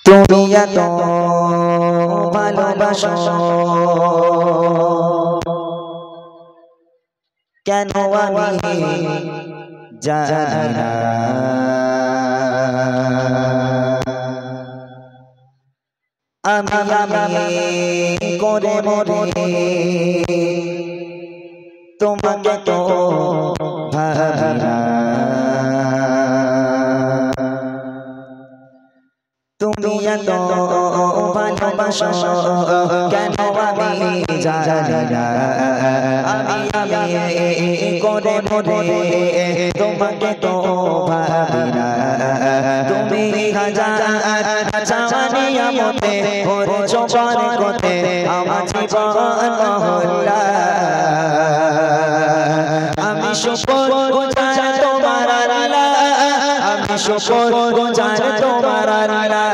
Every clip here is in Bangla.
তুমি এত ভালোবাসো কেন আমি জানি না। আমি করে মরে তোমাকে তো ভাবি না। তুমি এত ভালোবাসো কেন আমি জানি না। আমি করে মরে তোমাকে তো ভাবি না। তুমি হাজার চাওয়ানিয়া মতে ওরে চোপার কোতে আমার জীবন মহল্লা। আমি শুকর গুজার তোমার আল্লাহ, আমি শুকর গুজার তোমার আল্লাহ,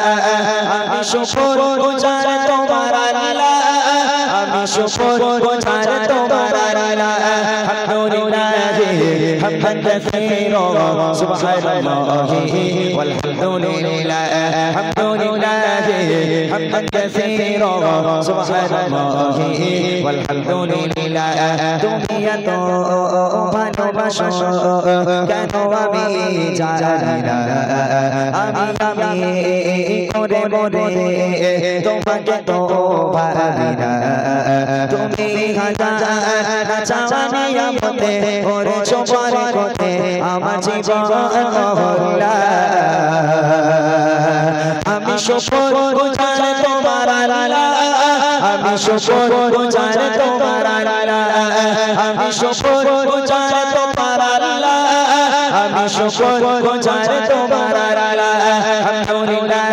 আমি শুকর গুজার তোমার আল্লাহ, আমি শুকর গুজার তোমার আল্লাহ। আলহামদুলিল্লাহ হামদান কাসীরা সুবহানাল্লাহি ওয়ালহামদুলিল্লাহ, আলহামদুলিল্লাহ হামদান কাসীরা সুবহানাল্লাহি ওয়ালহামদুলিল্লাহ। তুমি এত ভালোবাসো কেন আমি জানি না। আমি করে মরে তোমাকে তো ভাবি না। তুমি হাজার চাওয়ানিয়া মতে ওরে চোপার কোতে আমার জীবন মহল্লা। আমি শুকর গুজার তোমার আল্লাহ, আমি শুকর গুজার তোমার আল্লাহ, আমি শুকর গুজার তোমার আল্লাহ, আমি শুকর গুজার তোমার আল্লাহ। আলহামদুলিল্লাহ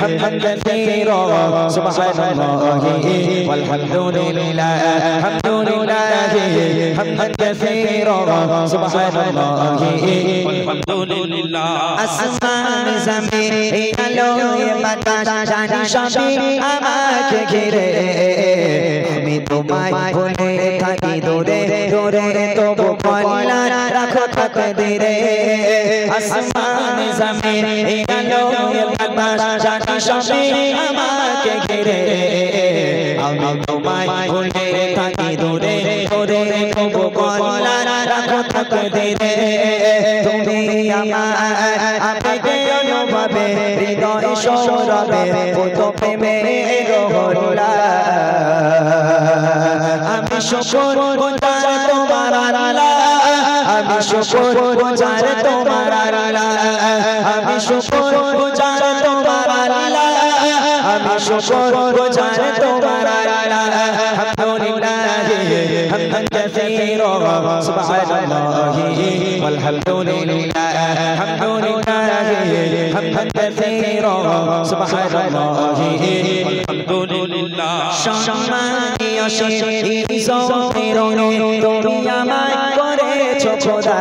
হামদান কাসীরা সুবহানাল্লাহি ওয়ালহামদুলিল্লাহ, আলহামদুলিল্লাহ হামদান কাসীরা সুবহানাল্লাহি ওয়ালহামদুলিল্লাহ। আসমান জমিন আলো বাতাস জানি সবই আমাকে ঘিরে, আমি তোমায় ভুলে থাকি দূরে দূরে তবু কল্যাণ রাখো তাকদীরে। আসমান জমিন আলো বাতাস জানি সবই আমাকে ঘিরে, আমি তোমায় ভুলে থাকি দূরে দূরে তবু কল্যাণ রাখো তাকদীরে। তুমি আমার আবেগে অনুভবে হৃদয় সৌরভে কত প্রেমে রহলা। আমি শুকর গুজার তোমার আল্লাহ, আমি শুকর গুজার তোমার আল্লাহ, আমি শুকর গুজার তোমার আল্লাহ, আমি শুকর গুজার তোমার আল্লাহ। আলহামদুলিল্লাহ হামদান কাসীরা সুবহানাল্লাহি ওয়ালহামদুলিল্লাহ, আলহামদুলিল্লাহ হামদান কাসীরা সুবহানাল্লাহি ওয়ালহামদুলিল্লাহ। সম্মানীয় ইজ্জতের তুমি আমায় করেছো খোদা,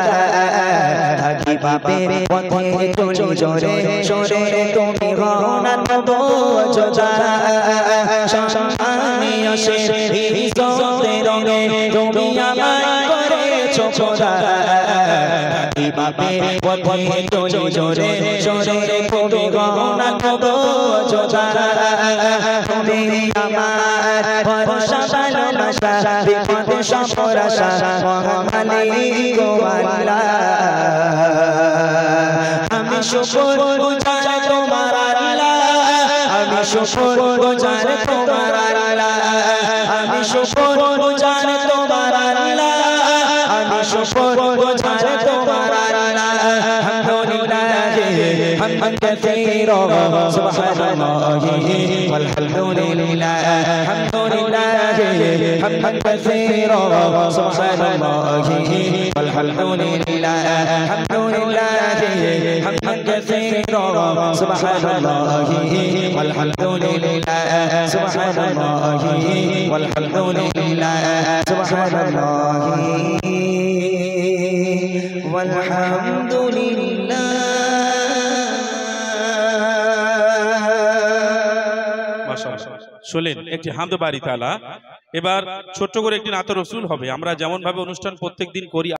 থাকি পাপের পথে চলি জোরে সোরে তুমি হনার মবজুদা। সম্মানীয় ইজ্জতের তুমি আমায় করেছো খোদা, থাকি পাপের পথে চলি জোরে সোরে তুমি হনার মবজুদা। তুমি আমার ভরসা ভালোবাসা বিপদে সফর আশা মহান মালিক গো আল্লাহ। আমি শুকর গুজার তোমার আল্লাহ, আমি শুকর গুজার তোমার আল্লাহ, আমি শুকর গুজার তোমার আল্লাহ, আমি শুকর গুজার তোমার আল্লাহ। আলহামদুলিল্লাহ হামদান কাসীরা সুবহানাল্লাহি ওয়ালহামদুলিল্লাহ, আলহামদুলিল্লাহ হামদান কাসীরা সুবহানাল্লাহি ওয়ালহামদুলিল্লাহ, আলহামদুলিল্লাহ হামদান কাসীরা সুবহানাল্লাহি ওয়ালহামদুলিল্লাহ, সুবহানাল্লাহি ওয়ালহামদুলিল্লাহ, সুবহানাল্লাহি ওয়ালহামদুলিল্লাহ। শুনলেন একটি হামদ বাড়ি তাআলা। এবার ছোট্ট করে একটি নাত রাসূল হবে। আমরা যেমন ভাবে অনুষ্ঠান প্রত্যেকদিন করি